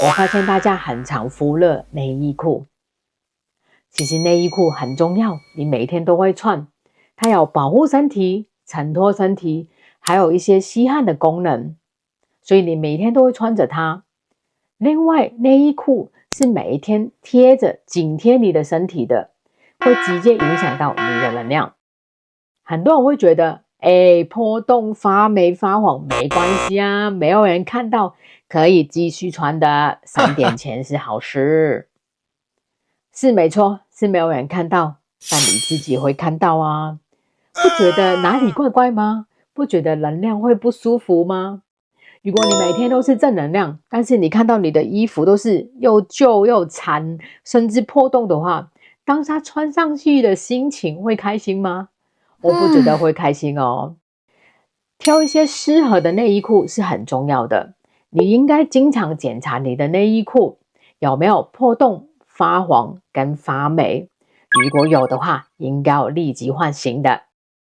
我发现大家很常忽略内衣裤。其实内衣裤很重要，你每天都会穿，它有保护身体、衬托身体，还有一些吸汗的功能，所以你每天都会穿着它。另外，内衣裤是每一天贴着紧贴你的身体的，会直接影响到你的能量。很多人会觉得，破洞、发霉、发黄没关系啊，没有人看到，可以继续穿的，3点前是好事。是没错，是没有人看到，但你自己会看到啊。不觉得哪里怪怪吗？不觉得能量会不舒服吗？如果你每天都是正能量，但是你看到你的衣服都是又旧又残，甚至破洞的话，当它穿上去的心情会开心吗？我不觉得会开心哦。挑一些适合的内衣裤是很重要的，你应该经常检查你的内衣裤有没有破洞、发黄跟发霉，如果有的话，应该要立即换新的。